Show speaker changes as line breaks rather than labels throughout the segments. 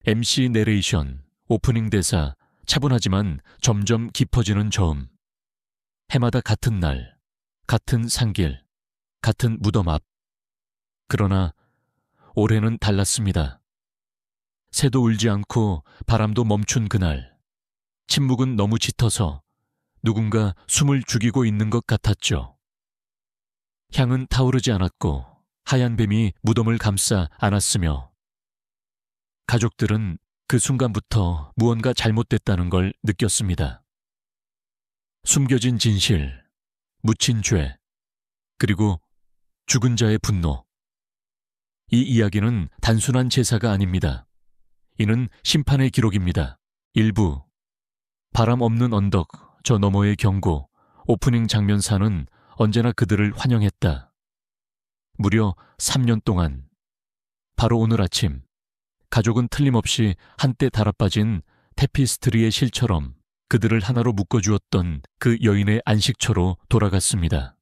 MC 내레이션, 오프닝 대사, 차분하지만 점점 깊어지는 저음. 해마다 같은 날, 같은 산길, 같은 무덤 앞. 그러나 올해는 달랐습니다. 새도 울지 않고 바람도 멈춘 그날. 침묵은 너무 짙어서 누군가 숨을 죽이고 있는 것 같았죠. 향은 타오르지 않았고 하얀 뱀이 무덤을 감싸 안았으며 가족들은 그 순간부터 무언가 잘못됐다는 걸 느꼈습니다. 숨겨진 진실, 묻힌 죄, 그리고 죽은 자의 분노. 이 이야기는 단순한 제사가 아닙니다. 이는 심판의 기록입니다. 일부, 바람 없는 언덕, 저 너머의 경고, 오프닝 장면사는 언제나 그들을 환영했다. 무려 3년 동안, 바로 오늘 아침, 가족은 틀림없이 한때 달아빠진 테피스트리의 실처럼 그들을 하나로 묶어주었던 그 여인의 안식처로 돌아갔습니다.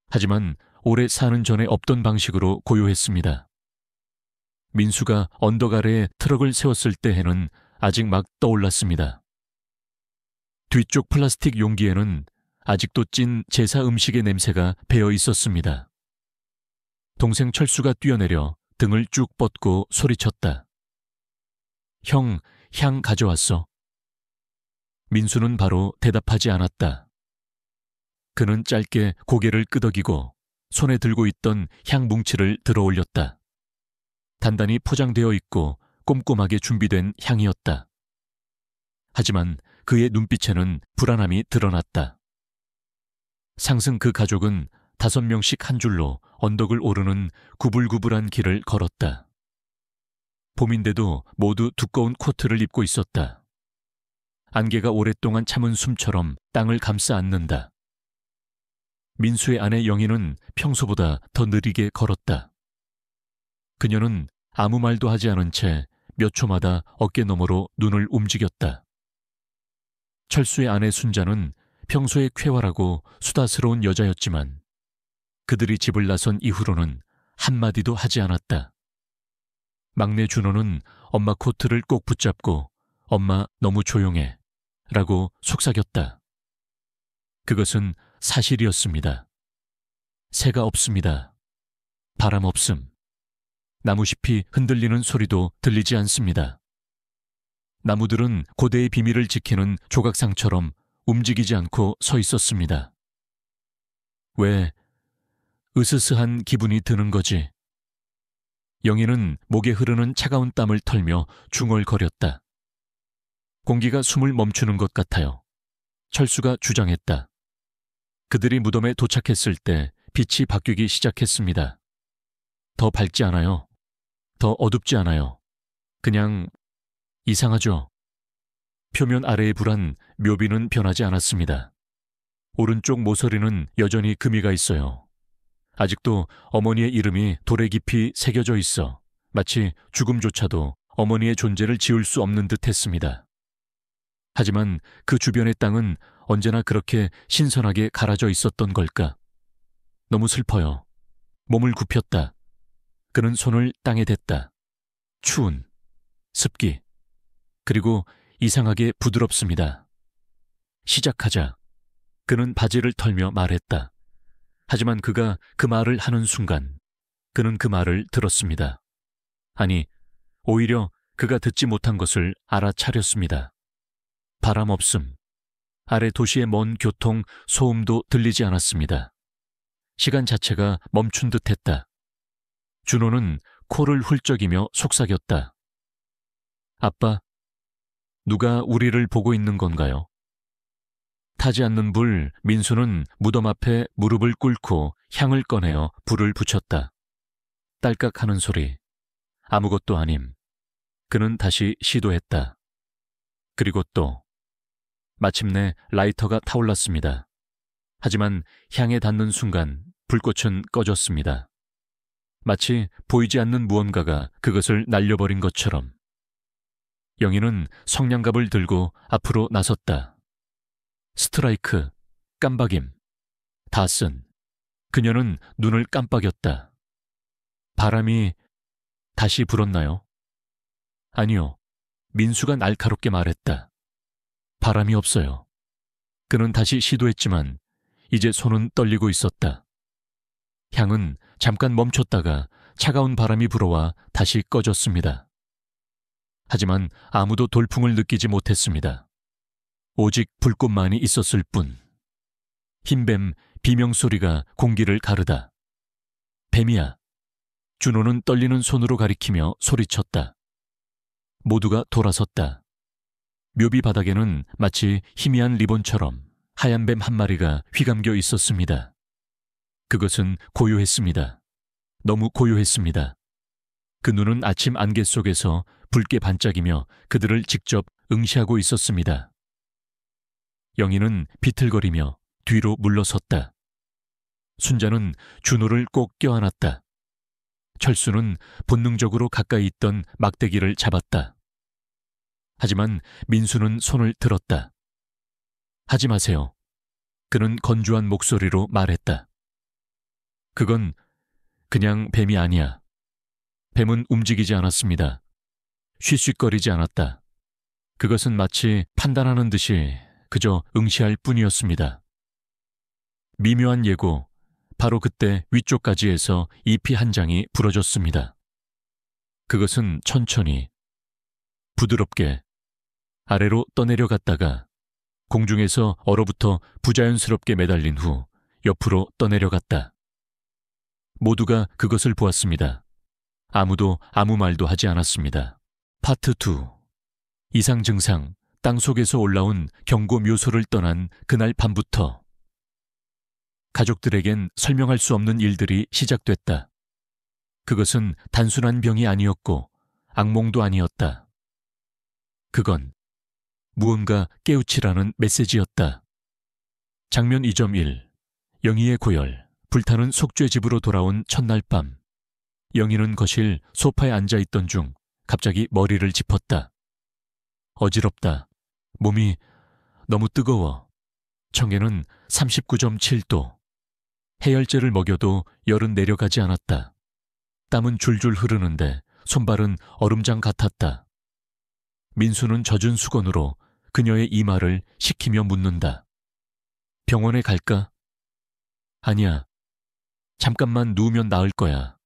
하지만 오래 사는 전에 없던 방식으로 고요했습니다. 민수가 언덕 아래에 트럭을 세웠을 때 해는 아직 막 떠올랐습니다. 뒤쪽 플라스틱 용기에는 아직도 찐 제사 음식의 냄새가 배어 있었습니다. 동생 철수가 뛰어내려 등을 쭉 뻗고 소리쳤다. 형, 향 가져왔어. 민수는 바로 대답하지 않았다. 그는 짧게 고개를 끄덕이고 손에 들고 있던 향 뭉치를 들어 올렸다. 단단히 포장되어 있고 꼼꼼하게 준비된 향이었다. 하지만 그의 눈빛에는 불안함이 드러났다. 상승 그 가족은 5명씩 한 줄로 언덕을 오르는 구불구불한 길을 걸었다. 봄인데도 모두 두꺼운 코트를 입고 있었다. 안개가 오랫동안 참은 숨처럼 땅을 감싸 안는다. 민수의 아내 영희는 평소보다 더 느리게 걸었다. 그녀는 아무 말도 하지 않은 채 몇 초마다 어깨 너머로 눈을 움직였다. 철수의 아내 순자는 평소에 쾌활하고 수다스러운 여자였지만 그들이 집을 나선 이후로는 한마디도 하지 않았다. 막내 준호는 엄마 코트를 꼭 붙잡고 엄마 너무 조용해 라고 속삭였다. 그것은 사실이었습니다. 새가 없습니다. 바람 없음. 나무잎이 흔들리는 소리도 들리지 않습니다. 나무들은 고대의 비밀을 지키는 조각상처럼 움직이지 않고 서 있었습니다. 왜 으스스한 기분이 드는 거지? 영희는 목에 흐르는 차가운 땀을 털며 중얼거렸다. 공기가 숨을 멈추는 것 같아요. 철수가 주장했다. 그들이 무덤에 도착했을 때 빛이 바뀌기 시작했습니다. 더 밝지 않아요. 더 어둡지 않아요. 그냥 이상하죠. 표면 아래의 불안, 묘비는 변하지 않았습니다. 오른쪽 모서리는 여전히 금이가 있어요. 아직도 어머니의 이름이 돌에 깊이 새겨져 있어 마치 죽음조차도 어머니의 존재를 지울 수 없는 듯 했습니다. 하지만 그 주변의 땅은 언제나 그렇게 신선하게 갈아져 있었던 걸까? 너무 슬퍼요. 몸을 굽혔다. 그는 손을 땅에 댔다. 추운, 습기, 그리고 이상하게 부드럽습니다. 시작하자. 그는 바지를 털며 말했다. 하지만 그가 그 말을 하는 순간 그는 그 말을 들었습니다. 아니, 오히려 그가 듣지 못한 것을 알아차렸습니다. 바람 없음. 아래 도시의 먼 교통, 소음도 들리지 않았습니다. 시간 자체가 멈춘 듯했다. 준호는 코를 훌쩍이며 속삭였다. 아빠, 누가 우리를 보고 있는 건가요? 타지 않는 불, 민수는 무덤 앞에 무릎을 꿇고 향을 꺼내어 불을 붙였다. 딸깍하는 소리. 아무것도 아님. 그는 다시 시도했다. 그리고 또 마침내 라이터가 타올랐습니다. 하지만 향에 닿는 순간 불꽃은 꺼졌습니다. 마치 보이지 않는 무언가가 그것을 날려버린 것처럼. 영희는 성냥갑을 들고 앞으로 나섰다. 스트라이크, 깜박임, 다 쓴. 그녀는 눈을 깜빡였다. 바람이 다시 불었나요? 아니요. 민수가 날카롭게 말했다. 바람이 없어요. 그는 다시 시도했지만 이제 손은 떨리고 있었다. 향은 잠깐 멈췄다가 차가운 바람이 불어와 다시 꺼졌습니다. 하지만 아무도 돌풍을 느끼지 못했습니다. 오직 불꽃만이 있었을 뿐. 흰뱀 비명소리가 공기를 가르다. 뱀이야. 준호는 떨리는 손으로 가리키며 소리쳤다. 모두가 돌아섰다. 묘비 바닥에는 마치 희미한 리본처럼 하얀 뱀 한 마리가 휘감겨 있었습니다. 그것은 고요했습니다. 너무 고요했습니다. 그 눈은 아침 안개 속에서 붉게 반짝이며 그들을 직접 응시하고 있었습니다. 영희는 비틀거리며 뒤로 물러섰다. 순자는 준호를 꼭 껴안았다. 철수는 본능적으로 가까이 있던 막대기를 잡았다. 하지만 민수는 손을 들었다. 하지 마세요. 그는 건조한 목소리로 말했다. 그건 그냥 뱀이 아니야. 뱀은 움직이지 않았습니다. 쉬쉬거리지 않았다. 그것은 마치 판단하는 듯이 그저 응시할 뿐이었습니다. 미묘한 예고, 바로 그때 위쪽 가지에서 잎이 한 장이 부러졌습니다. 그것은 천천히, 부드럽게 아래로 떠내려갔다가 공중에서 얼어붙어 부자연스럽게 매달린 후 옆으로 떠내려갔다. 모두가 그것을 보았습니다. 아무도 아무 말도 하지 않았습니다. 파트 2. 이상 증상, 땅속에서 올라온 경고 묘소를 떠난 그날 밤부터 가족들에겐 설명할 수 없는 일들이 시작됐다. 그것은 단순한 병이 아니었고 악몽도 아니었다. 그건 무언가 깨우치라는 메시지였다. 장면 2.1. 영희의 고열, 불타는 속죄 집으로 돌아온 첫날 밤. 영희는 거실 소파에 앉아있던 중 갑자기 머리를 짚었다. 어지럽다. 몸이 너무 뜨거워. 청에는 39.7도. 해열제를 먹여도 열은 내려가지 않았다. 땀은 줄줄 흐르는데 손발은 얼음장 같았다. 민수는 젖은 수건으로 그녀의 이마를 식히며 묻는다. 병원에 갈까? 아니야. 잠깐만 누우면 나을 거야.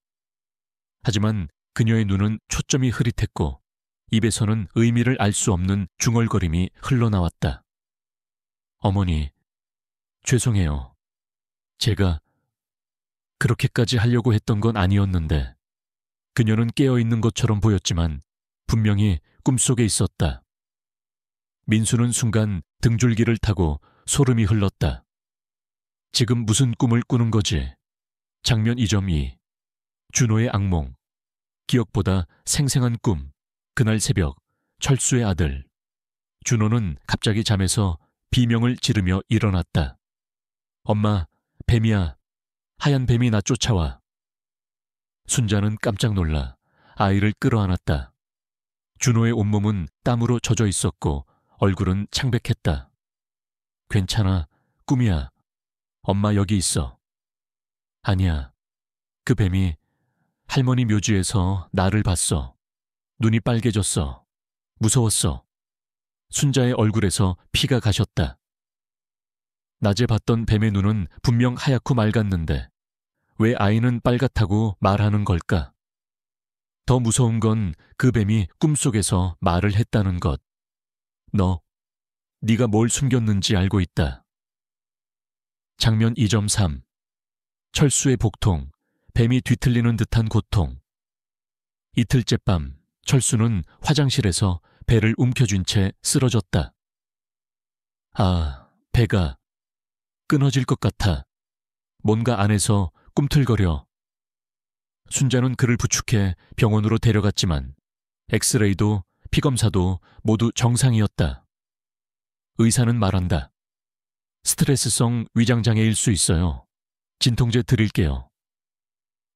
하지만 그녀의 눈은 초점이 흐릿했고 입에서는 의미를 알 수 없는 중얼거림이 흘러나왔다. 어머니, 죄송해요. 제가 그렇게까지 하려고 했던 건 아니었는데 그녀는 깨어있는 것처럼 보였지만 분명히 꿈속에 있었다. 민수는 순간 등줄기를 타고 소름이 흘렀다. 지금 무슨 꿈을 꾸는 거지? 장면 2.2. 준호의 악몽. 기억보다 생생한 꿈. 그날 새벽, 철수의 아들. 준호는 갑자기 잠에서 비명을 지르며 일어났다. 엄마, 뱀이야. 하얀 뱀이 나 쫓아와. 순자는 깜짝 놀라 아이를 끌어안았다. 준호의 온몸은 땀으로 젖어 있었고 얼굴은 창백했다. 괜찮아, 꿈이야. 엄마 여기 있어. 아니야. 그 뱀이 할머니 묘지에서 나를 봤어. 눈이 빨개졌어. 무서웠어. 순자의 얼굴에서 피가 가셨다. 낮에 봤던 뱀의 눈은 분명 하얗고 맑았는데 왜 아이는 빨갛다고 말하는 걸까? 더 무서운 건 그 뱀이 꿈속에서 말을 했다는 것. 네가 뭘 숨겼는지 알고 있다. 장면 2.3. 철수의 복통, 뱀이 뒤틀리는 듯한 고통. 이틀째 밤, 철수는 화장실에서 배를 움켜쥔 채 쓰러졌다. 아, 배가 끊어질 것 같아. 뭔가 안에서 꿈틀거려. 순자는 그를 부축해 병원으로 데려갔지만 엑스레이도 피검사도 모두 정상이었다. 의사는 말한다. 스트레스성 위장장애일 수 있어요. 진통제 드릴게요.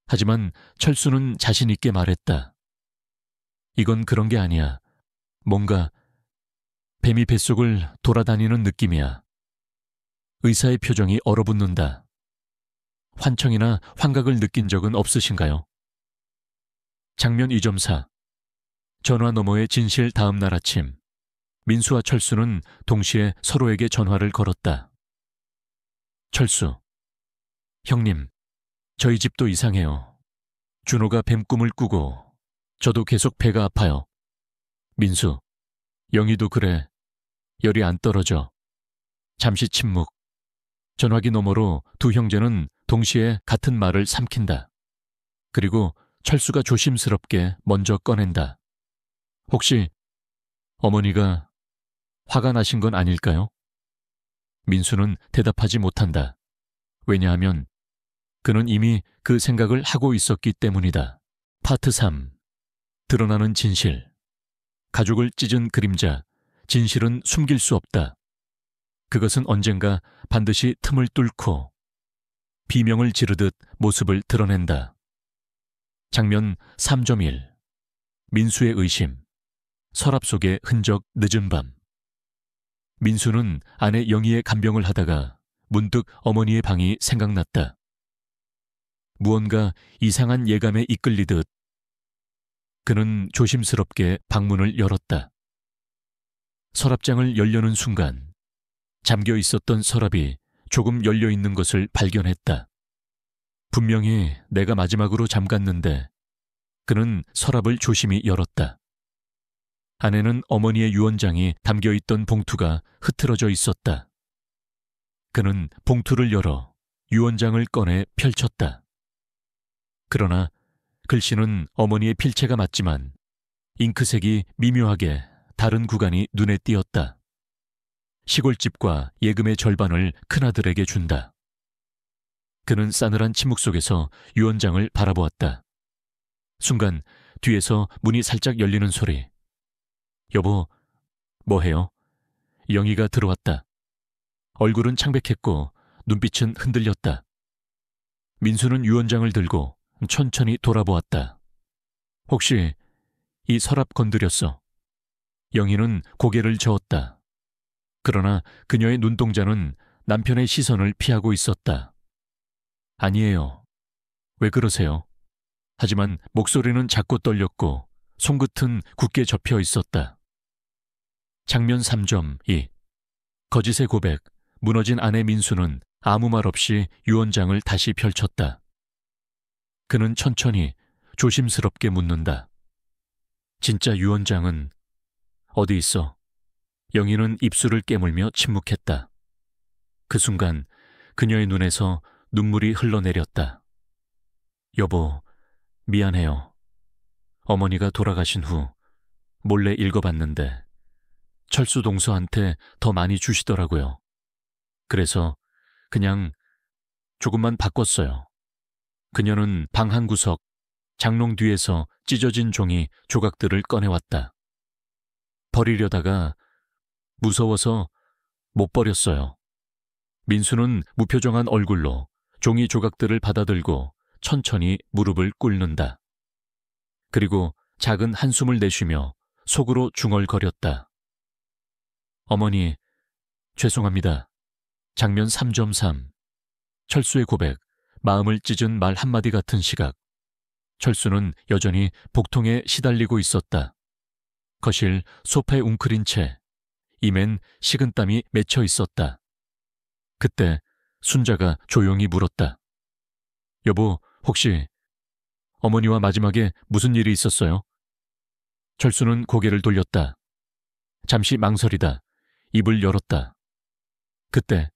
하지만 철수는 자신 있게 말했다. 이건 그런 게 아니야. 뭔가 뱀이 뱃속을 돌아다니는 느낌이야. 의사의 표정이 얼어붙는다. 환청이나 환각을 느낀 적은 없으신가요? 장면 2.4. 전화 너머의 진실 다음 날 아침, 민수와 철수는 동시에 서로에게 전화를 걸었다. 철수, 형님, 저희 집도 이상해요. 준호가 뱀꿈을 꾸고 저도 계속 배가 아파요. 민수, 영희도 그래. 열이 안 떨어져. 잠시 침묵. 전화기 너머로 두 형제는 동시에 같은 말을 삼킨다. 그리고 철수가 조심스럽게 먼저 꺼낸다. 혹시 어머니가 화가 나신 건 아닐까요? 민수는 대답하지 못한다. 왜냐하면 그는 이미 그 생각을 하고 있었기 때문이다. 파트 3. 드러나는 진실. 가족을 찢은 그림자. 진실은 숨길 수 없다. 그것은 언젠가 반드시 틈을 뚫고 비명을 지르듯 모습을 드러낸다. 장면 3.1. 민수의 의심. 서랍 속의 흔적 늦은 밤. 민수는 아내 영희의 간병을 하다가 문득 어머니의 방이 생각났다. 무언가 이상한 예감에 이끌리듯 그는 조심스럽게 방문을 열었다. 서랍장을 열려는 순간 잠겨 있었던 서랍이 조금 열려 있는 것을 발견했다. 분명히 내가 마지막으로 잠갔는데 그는 서랍을 조심히 열었다. 안에는 어머니의 유언장이 담겨있던 봉투가 흐트러져 있었다. 그는 봉투를 열어 유언장을 꺼내 펼쳤다. 그러나 글씨는 어머니의 필체가 맞지만 잉크색이 미묘하게 다른 구간이 눈에 띄었다. 시골집과 예금의 절반을 큰아들에게 준다. 그는 싸늘한 침묵 속에서 유언장을 바라보았다. 순간 뒤에서 문이 살짝 열리는 소리. 여보, 뭐해요? 영희가 들어왔다. 얼굴은 창백했고 눈빛은 흔들렸다. 민수는 유언장을 들고 천천히 돌아보았다. 혹시 이 서랍 건드렸어? 영희는 고개를 저었다. 그러나 그녀의 눈동자는 남편의 시선을 피하고 있었다. 아니에요. 왜 그러세요? 하지만 목소리는 작고 떨렸고 손끝은 굳게 접혀 있었다. 장면 3.2. 거짓의 고백. 무너진 아내 민수는 아무 말 없이 유언장을 다시 펼쳤다. 그는 천천히 조심스럽게 묻는다. 진짜 유언장은 어디 있어? 영희는 입술을 깨물며 침묵했다. 그 순간 그녀의 눈에서 눈물이 흘러내렸다. 여보, 미안해요. 어머니가 돌아가신 후 몰래 읽어봤는데 철수 동서한테 더 많이 주시더라고요. 그래서 그냥 조금만 바꿨어요. 그녀는 방 한 구석, 장롱 뒤에서 찢어진 종이 조각들을 꺼내왔다. 버리려다가 무서워서 못 버렸어요. 민수는 무표정한 얼굴로 종이 조각들을 받아들고 천천히 무릎을 꿇는다. 그리고 작은 한숨을 내쉬며 속으로 중얼거렸다. 어머니, 죄송합니다. 장면 3.3. 철수의 고백, 마음을 찢은 말 한마디 같은 시각. 철수는 여전히 복통에 시달리고 있었다. 거실 소파에 웅크린 채 입엔 식은땀이 맺혀 있었다. 그때 순자가 조용히 물었다. 여보, 혹시 어머니와 마지막에 무슨 일이 있었어요? 철수는 고개를 돌렸다. 잠시 망설이다 입을 열었다. 그때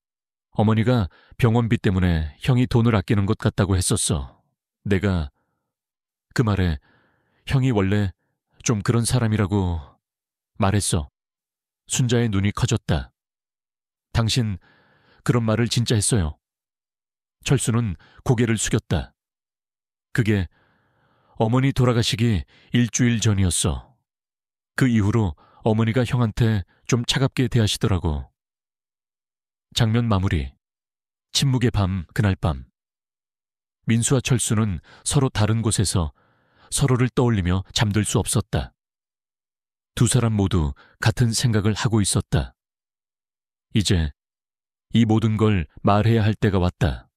어머니가 병원비 때문에 형이 돈을 아끼는 것 같다고 했었어. 내가 그 말에 형이 원래 좀 그런 사람이라고 말했어. 순자의 눈이 커졌다. 당신 그런 말을 진짜 했어요. 철수는 고개를 숙였다. 그게 어머니 돌아가시기 일주일 전이었어. 그 이후로 어머니가 형한테 좀 차갑게 대하시더라고. 장면 마무리. 침묵의 밤, 그날 밤. 민수와 철수는 서로 다른 곳에서 서로를 떠올리며 잠들 수 없었다. 두 사람 모두 같은 생각을 하고 있었다. 이제 이 모든 걸 말해야 할 때가 왔다.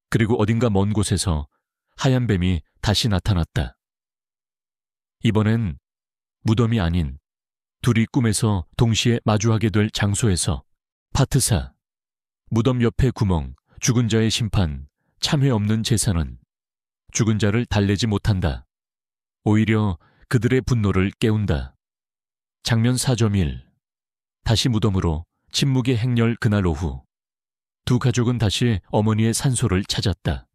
그리고 어딘가 먼 곳에서 하얀 뱀이 다시 나타났다. 이번엔 무덤이 아닌 둘이 꿈에서 동시에 마주하게 될 장소에서. 파트 4. 무덤 옆에 구멍, 죽은 자의 심판, 참회 없는 제사는 죽은 자를 달래지 못한다. 오히려 그들의 분노를 깨운다. 장면 4.1. 다시 무덤으로. 침묵의 행렬. 그날 오후 두 가족은 다시 어머니의 산소를 찾았다.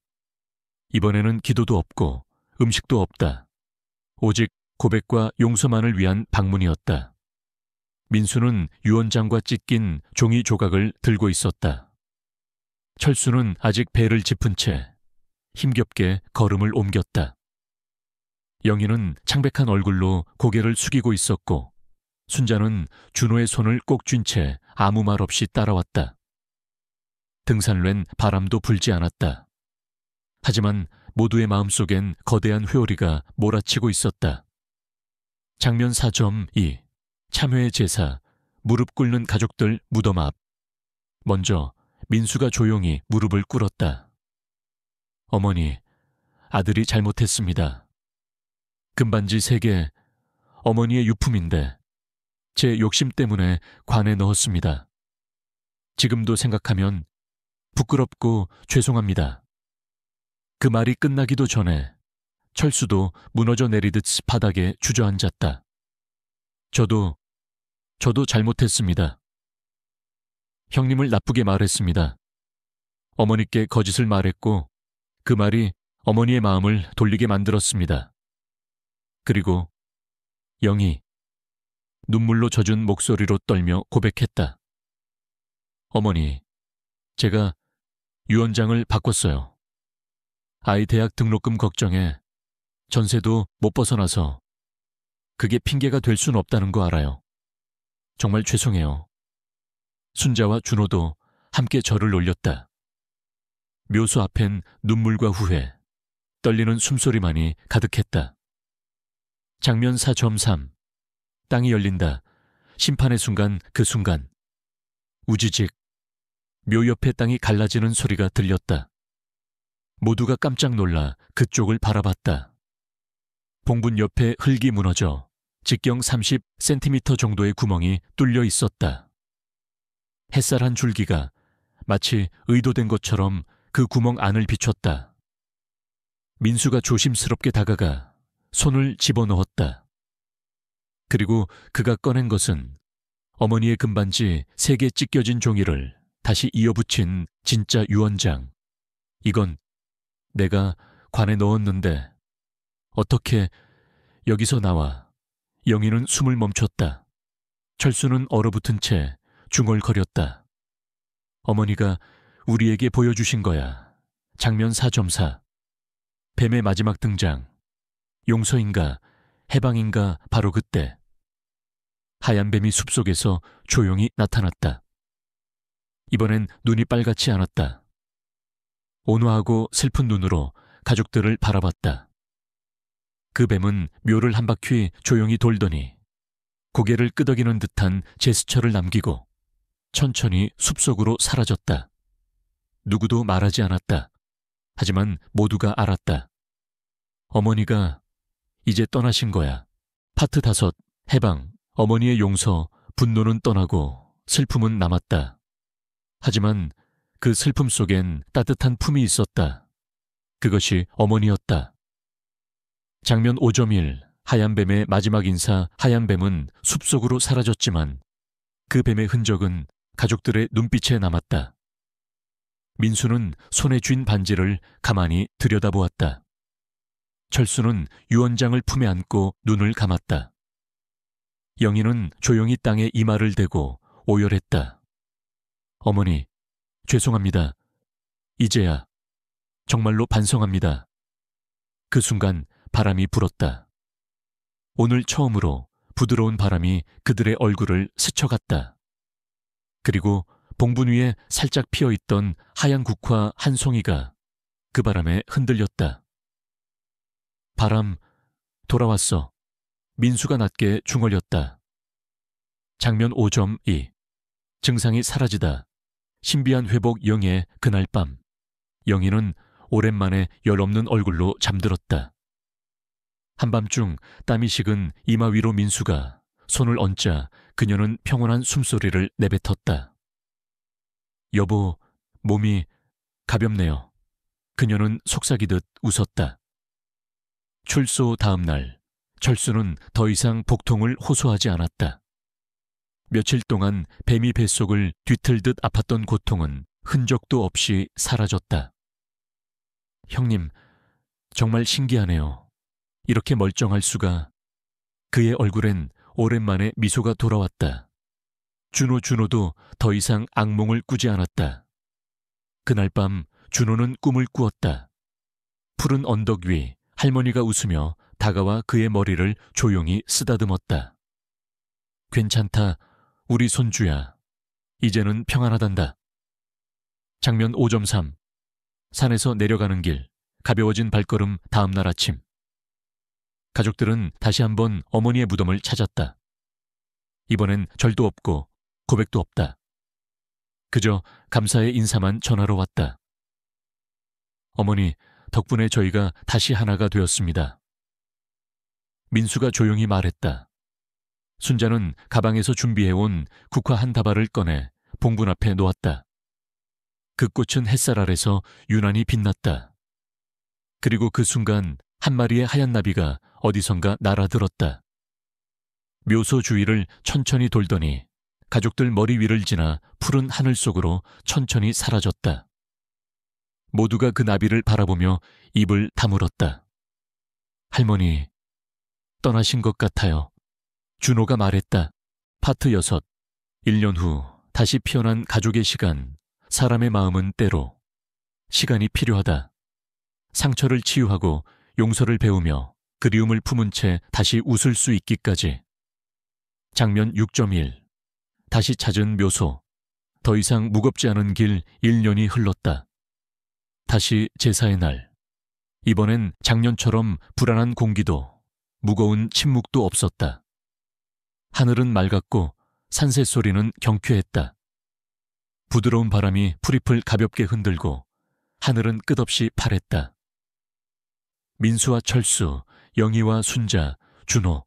이번에는 기도도 없고 음식도 없다. 오직 고백과 용서만을 위한 방문이었다. 민수는 유언장과 찢긴 종이 조각을 들고 있었다. 철수는 아직 배를 짚은 채 힘겹게 걸음을 옮겼다. 영희는 창백한 얼굴로 고개를 숙이고 있었고 순자는 준호의 손을 꼭 쥔 채 아무 말 없이 따라왔다. 등산로엔 바람도 불지 않았다. 하지만 모두의 마음속엔 거대한 회오리가 몰아치고 있었다. 장면 4.2. 참회의 제사. 무릎 꿇는 가족들 무덤 앞. 먼저 민수가 조용히 무릎을 꿇었다. 어머니, 아들이 잘못했습니다. 금반지 3개, 어머니의 유품인데 제 욕심 때문에 관에 넣었습니다. 지금도 생각하면 부끄럽고 죄송합니다. 그 말이 끝나기도 전에 철수도 무너져 내리듯 바닥에 주저앉았다. 저도 잘못했습니다. 형님을 나쁘게 말했습니다. 어머니께 거짓을 말했고 그 말이 어머니의 마음을 돌리게 만들었습니다. 그리고 영희, 눈물로 젖은 목소리로 떨며 고백했다. 어머니, 제가 유언장을 바꿨어요. 아이 대학 등록금 걱정에 전세도 못 벗어나서 그게 핑계가 될 수는 없다는 거 알아요. 정말 죄송해요. 순자와 준호도 함께 절을 올렸다. 묘소 앞엔 눈물과 후회, 떨리는 숨소리만이 가득했다. 장면 4.3. 땅이 열린다. 심판의 순간, 그 순간. 우지직. 묘 옆의 땅이 갈라지는 소리가 들렸다. 모두가 깜짝 놀라 그쪽을 바라봤다. 봉분 옆에 흙이 무너져 직경 30cm 정도의 구멍이 뚫려 있었다. 햇살 한 줄기가 마치 의도된 것처럼 그 구멍 안을 비췄다. 민수가 조심스럽게 다가가 손을 집어넣었다. 그리고 그가 꺼낸 것은 어머니의 금반지 3개 찢겨진 종이를 다시 이어붙인 진짜 유언장. 이건 내가 관에 넣었는데 어떻게 여기서 나와. 영희는 숨을 멈췄다. 철수는 얼어붙은 채 중얼거렸다. 어머니가 우리에게 보여주신 거야. 장면 4.4. 뱀의 마지막 등장. 용서인가 해방인가. 바로 그때 하얀 뱀이 숲속에서 조용히 나타났다. 이번엔 눈이 빨갛지 않았다. 온화하고 슬픈 눈으로 가족들을 바라봤다. 그 뱀은 묘를 한 바퀴 조용히 돌더니 고개를 끄덕이는 듯한 제스처를 남기고 천천히 숲속으로 사라졌다. 누구도 말하지 않았다. 하지만 모두가 알았다. 어머니가 이제 떠나신 거야. 파트 5. 해방. 어머니의 용서, 분노는 떠나고 슬픔은 남았다. 하지만 그 슬픔 속엔 따뜻한 품이 있었다. 그것이 어머니였다. 장면 5.1. 하얀 뱀의 마지막 인사. 하얀 뱀은 숲속으로 사라졌지만 그 뱀의 흔적은 가족들의 눈빛에 남았다. 민수는 손에 쥔 반지를 가만히 들여다보았다. 철수는 유언장을 품에 안고 눈을 감았다. 영희는 조용히 땅에 이마를 대고 오열했다. 어머니, 죄송합니다. 이제야 정말로 반성합니다. 그 순간 바람이 불었다. 오늘 처음으로 부드러운 바람이 그들의 얼굴을 스쳐갔다. 그리고 봉분 위에 살짝 피어있던 하얀 국화 한 송이가 그 바람에 흔들렸다. 바람, 돌아왔어. 민수가 낮게 중얼렸다. 장면 5.2. 증상이 사라지다. 신비한 회복. 영의 그날 밤. 영희는 오랜만에 열 없는 얼굴로 잠들었다. 한밤중 땀이 식은 이마 위로 민수가 손을 얹자 그녀는 평온한 숨소리를 내뱉었다. 여보, 몸이 가볍네요. 그녀는 속삭이듯 웃었다. 출소 다음 날, 철수는 더 이상 복통을 호소하지 않았다. 며칠 동안 뱀이 뱃속을 뒤틀듯 아팠던 고통은 흔적도 없이 사라졌다. 형님, 정말 신기하네요. 이렇게 멀쩡할 수가. 그의 얼굴엔 오랜만에 미소가 돌아왔다. 준호도 더 이상 악몽을 꾸지 않았다. 그날 밤 준호는 꿈을 꾸었다. 푸른 언덕 위 할머니가 웃으며 다가와 그의 머리를 조용히 쓰다듬었다. 괜찮다, 우리 손주야. 이제는 평안하단다. 장면 5.3. 산에서 내려가는 길, 가벼워진 발걸음 다음 날 아침. 가족들은 다시 한번 어머니의 무덤을 찾았다. 이번엔 절도 없고 고백도 없다. 그저 감사의 인사만 전하러 왔다. 어머니, 덕분에 저희가 다시 하나가 되었습니다. 민수가 조용히 말했다. 순자는 가방에서 준비해온 국화 한 다발을 꺼내 봉분 앞에 놓았다. 그 꽃은 햇살 아래서 유난히 빛났다. 그리고 그 순간 한 마리의 하얀 나비가 어디선가 날아들었다. 묘소 주위를 천천히 돌더니 가족들 머리 위를 지나 푸른 하늘 속으로 천천히 사라졌다. 모두가 그 나비를 바라보며 입을 다물었다. 할머니, 떠나신 것 같아요. 준호가 말했다. 파트 6. 1년 후 다시 피어난 가족의 시간. 사람의 마음은 때로 시간이 필요하다. 상처를 치유하고 용서를 배우며 그리움을 품은 채 다시 웃을 수 있기까지. 장면 6.1. 다시 찾은 묘소. 더 이상 무겁지 않은 길 1년이 흘렀다. 다시 제사의 날. 이번엔 작년처럼 불안한 공기도 무거운 침묵도 없었다. 하늘은 맑았고 산새 소리는 경쾌했다. 부드러운 바람이 풀잎을 가볍게 흔들고 하늘은 끝없이 파랬다. 민수와 철수, 영희와 순자, 준호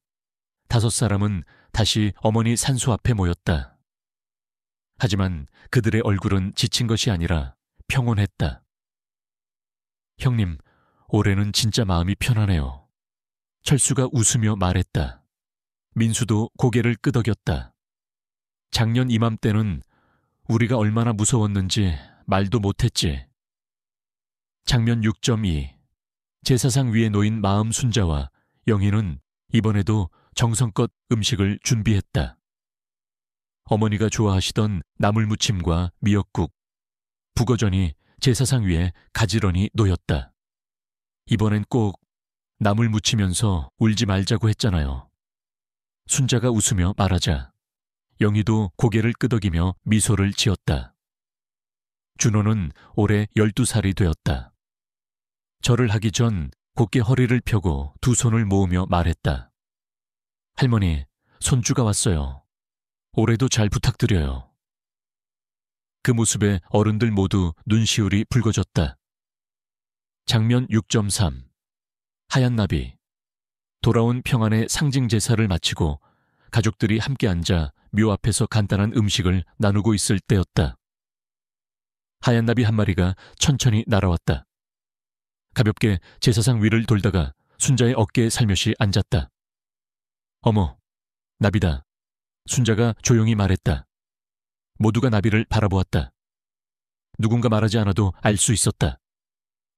5사람은 다시 어머니 산소 앞에 모였다. 하지만 그들의 얼굴은 지친 것이 아니라 평온했다. 형님, 올해는 진짜 마음이 편하네요. 철수가 웃으며 말했다. 민수도 고개를 끄덕였다. 작년 이맘때는 우리가 얼마나 무서웠는지 말도 못했지. 장면 6.2. 제사상 위에 놓인 마음 순자와 영희는 이번에도 정성껏 음식을 준비했다. 어머니가 좋아하시던 나물무침과 미역국, 북어전이 제사상 위에 가지런히 놓였다. 이번엔 꼭 나물무치면서 울지 말자고 했잖아요. 순자가 웃으며 말하자 영희도 고개를 끄덕이며 미소를 지었다. 준호는 올해 12살이 되었다. 절을 하기 전 곧게 허리를 펴고 두 손을 모으며 말했다. 할머니, 손주가 왔어요. 올해도 잘 부탁드려요. 그 모습에 어른들 모두 눈시울이 붉어졌다. 장면 6.3. 하얀 나비. 돌아온 평안의 상징 제사를 마치고 가족들이 함께 앉아 묘 앞에서 간단한 음식을 나누고 있을 때였다. 하얀 나비 한 마리가 천천히 날아왔다. 가볍게 제사상 위를 돌다가 순자의 어깨에 살며시 앉았다. 어머, 나비다. 순자가 조용히 말했다. 모두가 나비를 바라보았다. 누군가 말하지 않아도 알 수 있었다.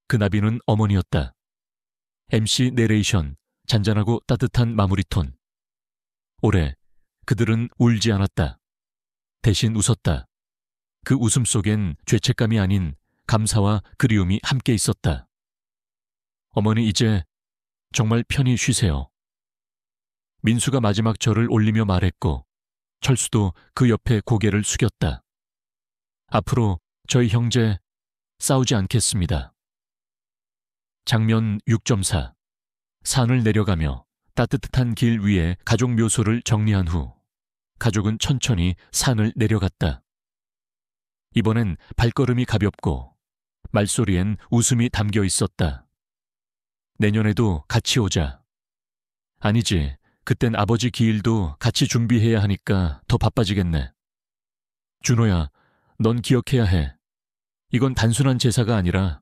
그 나비는 어머니였다. MC 내레이션, 잔잔하고 따뜻한 마무리 톤. 올해 그들은 울지 않았다. 대신 웃었다. 그 웃음 속엔 죄책감이 아닌 감사와 그리움이 함께 있었다. 어머니, 이제 정말 편히 쉬세요. 민수가 마지막 절을 올리며 말했고 철수도 그 옆에 고개를 숙였다. 앞으로 저희 형제 싸우지 않겠습니다. 장면 6.4. 산을 내려가며 따뜻한 길 위에 가족 묘소를 정리한 후 가족은 천천히 산을 내려갔다. 이번엔 발걸음이 가볍고 말소리엔 웃음이 담겨 있었다. 내년에도 같이 오자. 아니지. 그땐 아버지 기일도 같이 준비해야 하니까 더 바빠지겠네. 준호야, 넌 기억해야 해. 이건 단순한 제사가 아니라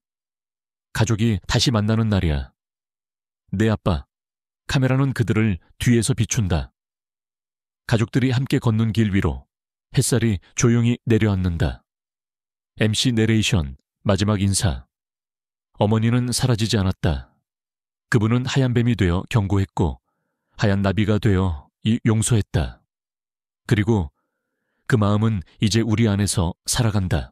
가족이 다시 만나는 날이야. 내 아빠, 카메라는 그들을 뒤에서 비춘다. 가족들이 함께 걷는 길 위로 햇살이 조용히 내려앉는다. MC 내레이션, 마지막 인사. 어머니는 사라지지 않았다. 그분은 하얀 뱀이 되어 경고했고 하얀 나비가 되어 용서했다. 그리고 그 마음은 이제 우리 안에서 살아간다.